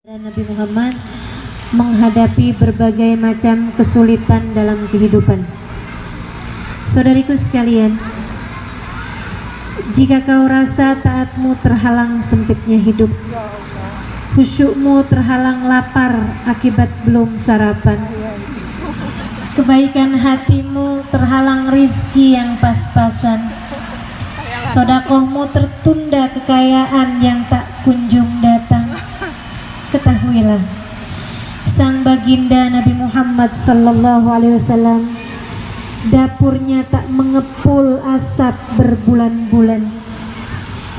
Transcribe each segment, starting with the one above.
Nabi Muhammad menghadapi berbagai macam kesulitan dalam kehidupan. Saudariku sekalian, jika kau rasa taatmu terhalang sempitnya hidup, khusyukmu terhalang lapar akibat belum sarapan, kebaikan hatimu terhalang rizki yang pas-pasan, sedekahmu tertunda kekayaan yang tak kunjung datang, ketahuilah, sang baginda Nabi Muhammad sallallahu alaihi wasallam dapurnya tak mengepul asap berbulan-bulan.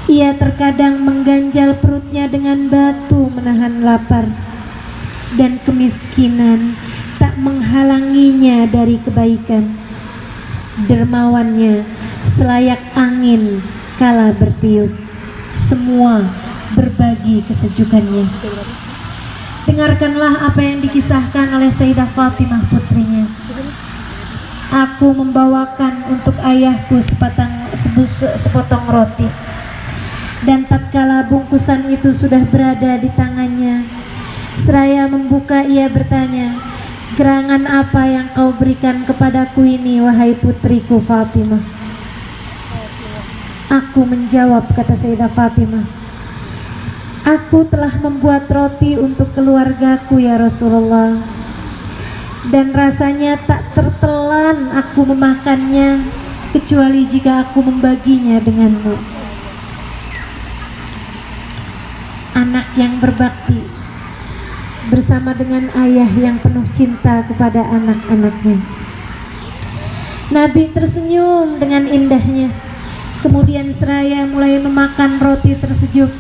Ia terkadang mengganjal perutnya dengan batu menahan lapar, dan kemiskinan tak menghalanginya dari kebaikan. Dermawannya selayak angin kala bertiup, semua berbagi kesejukannya. Dengarkanlah apa yang dikisahkan oleh Sayyidah Fatimah putrinya. Aku membawakan untuk ayahku sepotong roti, dan tatkala bungkusan itu sudah berada di tangannya, seraya membuka ia bertanya, "Gerangan apa yang kau berikan kepadaku ini, wahai putriku Fatimah?" Aku menjawab, kata Sayyidah Fatimah, "Aku telah membuat roti untuk keluargaku ya Rasulullah, dan rasanya tak tertelan aku memakannya kecuali jika aku membaginya denganmu." Anak yang berbakti bersama dengan ayah yang penuh cinta kepada anak-anaknya. Nabi tersenyum dengan indahnya. Kemudian seraya mulai memakan roti tersebut,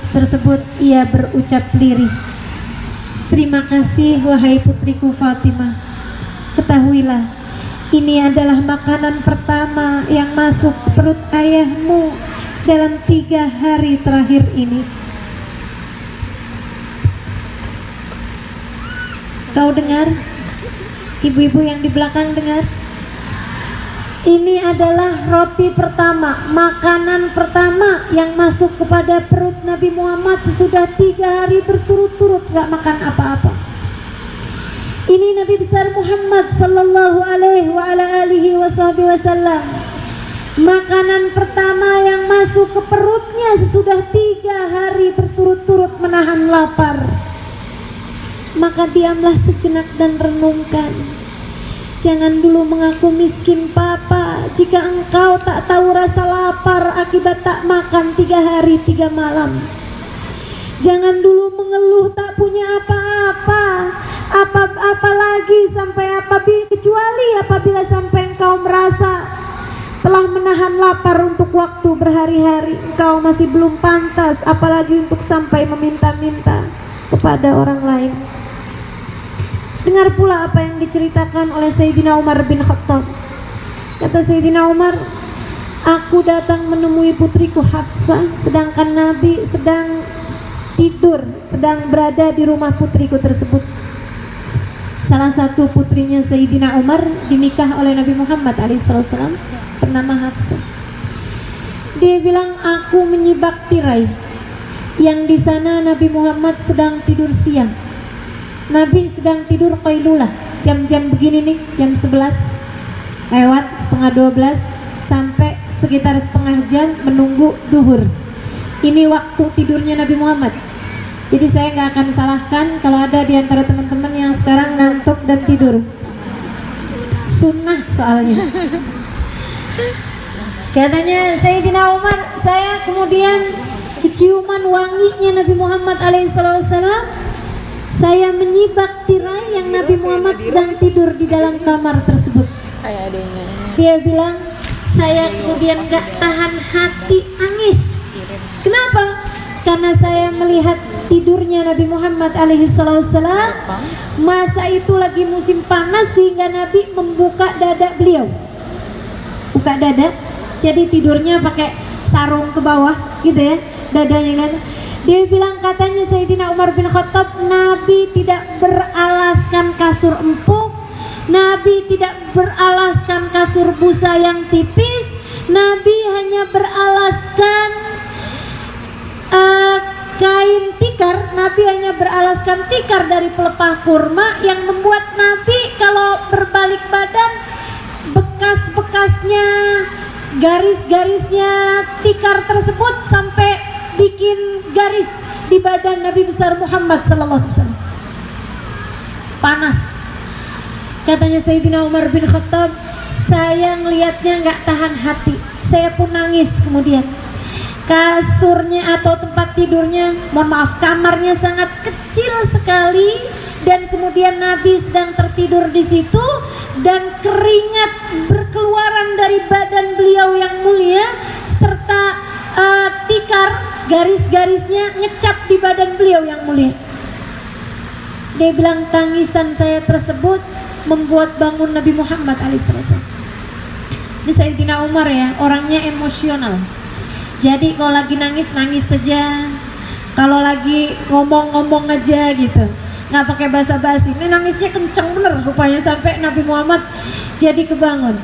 ia berucap lirih, "Terima kasih wahai putriku Fatimah. Ketahuilah, ini adalah makanan pertama yang masuk ke perut ayahmu dalam 3 hari terakhir ini." Kau dengar? Ibu-ibu yang di belakang dengar? Ini adalah roti pertama, makanan pertama yang masuk kepada perut Nabi Muhammad sesudah 3 hari berturut-turut gak makan apa-apa. Ini Nabi besar Muhammad sallallahu alaihi wasallam. Makanan pertama yang masuk ke perutnya sesudah 3 hari berturut-turut menahan lapar. Maka diamlah sejenak dan renungkan. Jangan dulu mengaku miskin papa jika engkau tak tahu rasa lapar akibat tak makan 3 hari 3 malam. Jangan dulu mengeluh tak punya apa-apa, apalagi kecuali apabila sampai engkau merasa telah menahan lapar untuk waktu berhari-hari. Engkau masih belum pantas apalagi untuk sampai meminta-minta kepada orang lain. Dengar pula apa yang diceritakan oleh Sayyidina Umar bin Khattab. Kata Sayyidina Umar, "Aku datang menemui putriku Hafsah, sedangkan Nabi sedang tidur, sedang berada di rumah putriku tersebut." Salah satu putrinya Sayyidina Umar dinikah oleh Nabi Muhammad SAW, bernama Hafsah. Dia bilang, "Aku menyibak tirai yang di sana Nabi Muhammad sedang tidur siang. Nabi sedang tidur qailulah, jam-jam begini nih, jam 11 lewat setengah 12 sampai sekitar setengah jam menunggu duhur. Ini waktu tidurnya Nabi Muhammad. Jadi saya nggak akan salahkan kalau ada di antara teman-teman yang sekarang ngantuk dan tidur. Sunnah soalnya." Katanya Sayyidina Umar, "Saya kemudian keciuman wanginya Nabi Muhammad alaihissalam. Saya menyibak tirai yang Nabi Muhammad sedang tidur di dalam kamar tersebut." Dia bilang, "Saya kemudian gak tahan hati nangis. Kenapa? Karena saya melihat tidurnya Nabi Muhammad alaihissalam. Masa itu lagi musim panas sehingga Nabi membuka dada beliau. Buka dada, jadi tidurnya pakai sarung ke bawah gitu ya, dadanya kan." Dia bilang, katanya Sayyidina Umar bin Khattab, Nabi tidak beralaskan kasur empuk, Nabi tidak beralaskan kasur busa yang tipis, Nabi hanya beralaskan kain tikar, Nabi hanya beralaskan tikar dari pelepah kurma yang membuat Nabi kalau berbalik badan bekas-bekasnya, garis-garisnya tikar tersebut sampai bikin garis di badan Nabi besar Muhammad sallallahu alaihi wasallam. Panas. Katanya Sayyidina Umar bin Khattab, saya ngelihatnya nggak tahan hati, saya pun nangis. Kemudian kasurnya atau tempat tidurnya, mohon maaf, kamarnya sangat kecil sekali, dan kemudian Nabi sedang tertidur di situ dan keringat berkeluaran dari badan beliau yang mulia serta tikar garis-garisnya ngecap di badan beliau yang mulia. Dia bilang tangisan saya tersebut membuat bangun Nabi Muhammad alaihissalam. Ini Sayyidina Umar ya, orangnya emosional. Jadi kalau lagi nangis, nangis saja. Kalau lagi ngomong-ngomong aja gitu, nggak pakai basa-basi. Ini nangisnya kenceng bener rupanya sampai Nabi Muhammad jadi kebangun.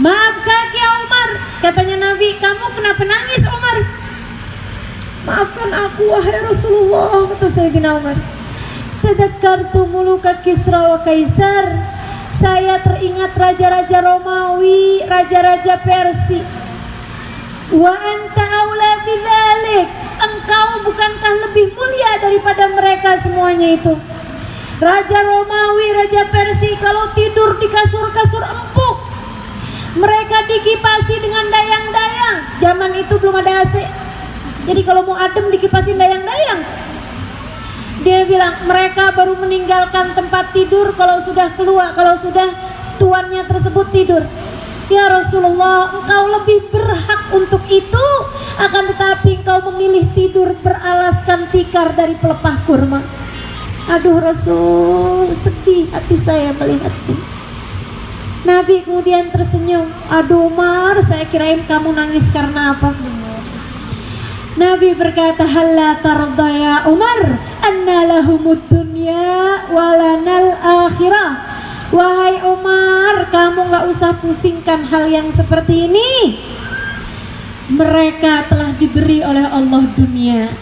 Maafkan ya Umar, katanya Nabi, kamu kenapa nangis Umar? Maafkan aku wahai Rasulullah, kata Sayyidina Umar. Tadakkartu muluka Kisra wa Kaisar. Saya teringat raja-raja Romawi, raja-raja Persia. Wa anta aula bidzalik, engkau bukankah lebih mulia daripada mereka semuanya itu? Raja Romawi, raja Persia kalau tidur di kasur-kasur empuk, mereka dikipasi dengan dayang-dayang. Zaman itu belum ada AC, jadi kalau mau adem dikipasin dayang-dayang. Dia bilang mereka baru meninggalkan tempat tidur kalau sudah keluar, kalau sudah tuannya tersebut tidur. Ya Rasulullah, engkau lebih berhak untuk itu, akan tetapi engkau memilih tidur beralaskan tikar dari pelepah kurma. Aduh Rasul, sedih hati saya melihatnya. Nabi kemudian tersenyum. Aduh Umar, saya kirain kamu nangis karena apa? Nabi berkata, halla tarda ya Umar anna lahumud dunya walanal akhirah. Wahai Umar, kamu gak usah pusingkan hal yang seperti ini. Mereka telah diberi oleh Allah dunia.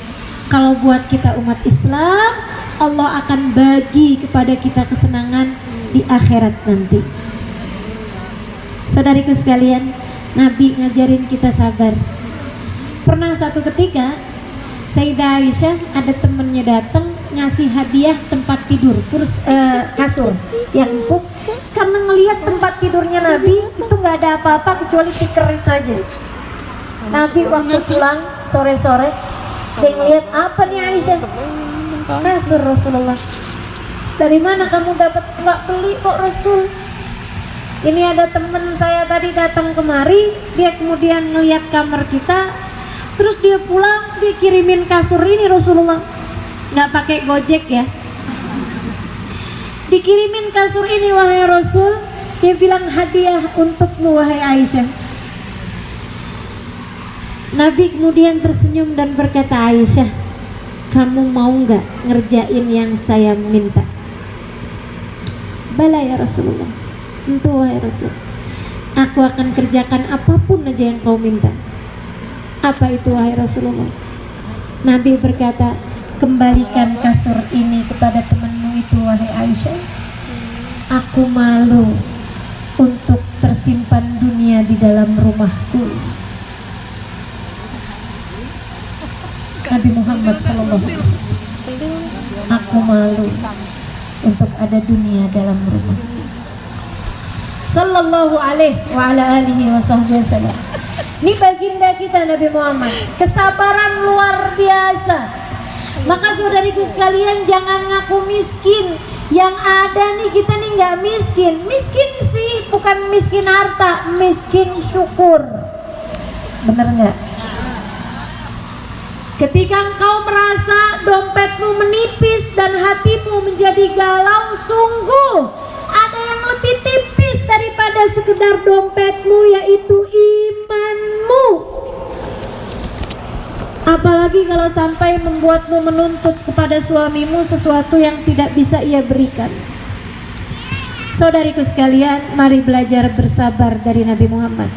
Kalau buat kita umat Islam, Allah akan bagi kepada kita kesenangan di akhirat nanti. Saudariku sekalian, Nabi ngajarin kita sabar. Pernah satu ketika Sayyidah Aisyah ada temennya datang ngasih hadiah tempat tidur, terus kasur yang empuk, karena ngelihat tempat tidurnya Nabi itu nggak ada apa-apa kecuali tikar itu aja. Nabi waktu pulang sore-sore, dia ngelihat apa nih Aisyah? Kasur Rasulullah. Dari mana kamu dapat? Nggak beli kok Rasul. Ini ada temen saya tadi datang kemari, dia kemudian ngelihat kamar kita, terus dia pulang, dia kirimin kasur ini Rasulullah. Nggak pakai Gojek ya, dikirimin kasur ini wahai Rasul. Dia bilang hadiah untukmu wahai Aisyah. Nabi kemudian tersenyum dan berkata, Aisyah, kamu mau nggak ngerjain yang saya minta? Bala ya Rasulullah, tentu wahai Rasul, aku akan kerjakan apapun aja yang kau minta. Apa itu wahai Rasulullah? Nabi berkata, kembalikan kasur ini kepada temanmu itu wahai Aisyah. Aku malu untuk tersimpan dunia di dalam rumahku. Nabi Muhammad SAW, aku malu untuk ada dunia dalam rumah. Sallallahu alaihi wa ala alihi wasallam. Ini baginda kita Nabi Muhammad, kesabaran luar biasa. Maka saudariku sekalian, jangan ngaku miskin. Yang ada nih, kita nih nggak miskin. Miskin sih, bukan miskin harta, miskin syukur. Bener nggak? Ketika engkau merasa dompetmu menipis dan hatimu menjadi galau, sungguh ada yang lebih tipis daripada sekedar dompetmu, yaitu imanmu. Apalagi kalau sampai membuatmu menuntut kepada suamimu sesuatu yang tidak bisa ia berikan. Saudariku sekalian, mari belajar bersabar dari Nabi Muhammad.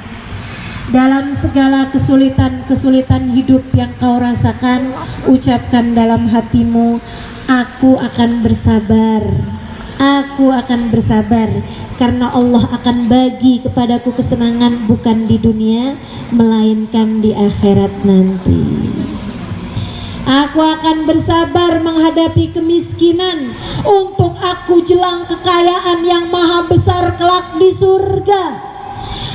Dalam segala kesulitan-kesulitan hidup yang kau rasakan, ucapkan dalam hatimu, aku akan bersabar. Aku akan bersabar karena Allah akan bagi kepadaku kesenangan bukan di dunia melainkan di akhirat nanti. Aku akan bersabar menghadapi kemiskinan untuk aku jelang kekayaan yang maha besar kelak di surga.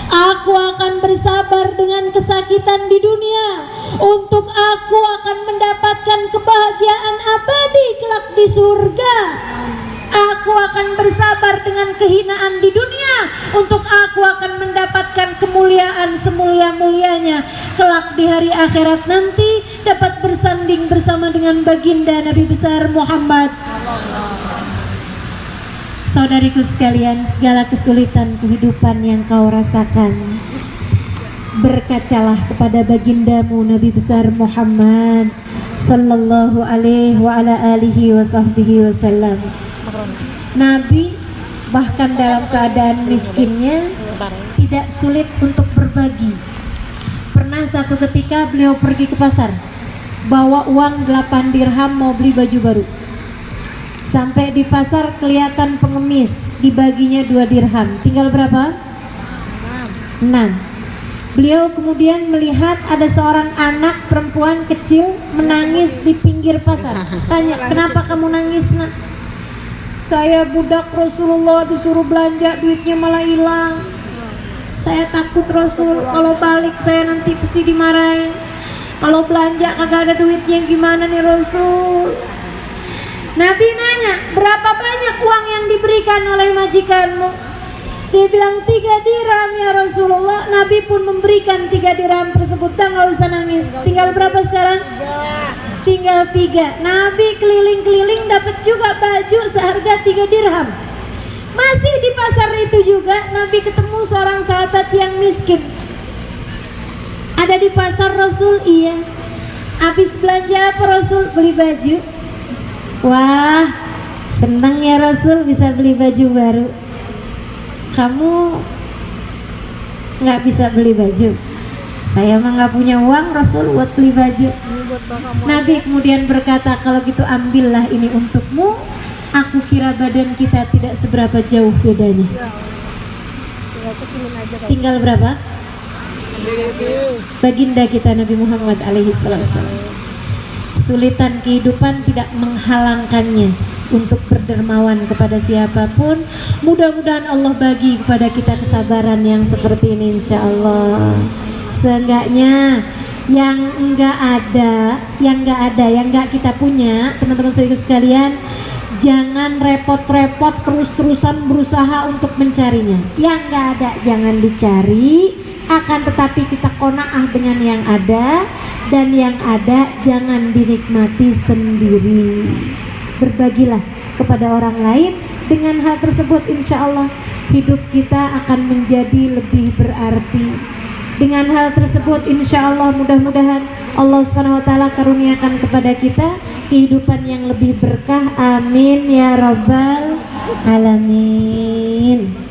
Aku akan bersabar dengan kesakitan di dunia untuk aku akan mendapatkan kebahagiaan abadi kelak di surga. Aku akan bersabar dengan kehinaan di dunia untuk aku akan mendapatkan kemuliaan semulia-mulianya kelak di hari akhirat nanti, dapat bersanding bersama dengan baginda Nabi besar Muhammad. Saudariku sekalian, segala kesulitan kehidupan yang kau rasakan, berkacalah kepada bagindamu Nabi besar Muhammad sallallahu alaihi wa ala alihi wa sahbihi wasallam. Nabi bahkan dalam keadaan miskinnya tidak sulit untuk berbagi. Pernah satu ketika beliau pergi ke pasar, bawa uang 8 dirham mau beli baju baru. Sampai di pasar kelihatan pengemis, dibaginya 2 dirham. Tinggal berapa? 6. Beliau kemudian melihat ada seorang anak perempuan kecil menangis di pinggir pasar. Tanya, kenapa kamu nangis, nak? Saya budak Rasulullah, disuruh belanja, duitnya malah hilang. Saya takut Rasul, kalau balik saya nanti pasti dimarahin. Kalau belanja kagak ada duitnya, gimana nih Rasul? Nabi nanya, berapa banyak uang yang diberikan oleh majikanmu? Dia bilang 3 dirham ya Rasulullah. Nabi pun memberikan 3 dirham tersebut. Dan gak usah nangis. Tinggal berapa sekarang? Tinggal 3. Nabi keliling-keliling dapat juga baju seharga 3 dirham. Masih di pasar itu juga Nabi ketemu seorang sahabat yang miskin. Ada di pasar Rasul, iya. Habis belanja apa Rasul? Beli baju. Wah, senang ya Rasul bisa beli baju baru. Kamu nggak bisa beli baju. Saya mah nggak punya uang Rasul buat beli baju. Nabi kemudian berkata, kalau gitu ambillah ini untukmu. Aku kira badan kita tidak seberapa jauh bedanya. Tinggal berapa? Baginda kita Nabi Muhammad alaihi wasallam. Kesulitan kehidupan tidak menghalangkannya untuk berdermawan kepada siapapun. Mudah-mudahan Allah bagi kepada kita kesabaran yang seperti ini insya Allah. Seenggaknya yang enggak kita punya, teman-teman saudara sekalian, jangan repot-repot terus-terusan berusaha untuk mencarinya. Yang enggak ada jangan dicari, akan tetapi kita qanaah dengan yang ada. Dan yang ada jangan dinikmati sendiri. Berbagilah kepada orang lain. Dengan hal tersebut insya Allah hidup kita akan menjadi lebih berarti. Dengan hal tersebut insya Allah mudah-mudahan Allah SWT karuniakan kepada kita kehidupan yang lebih berkah. Amin ya rabbal alamin.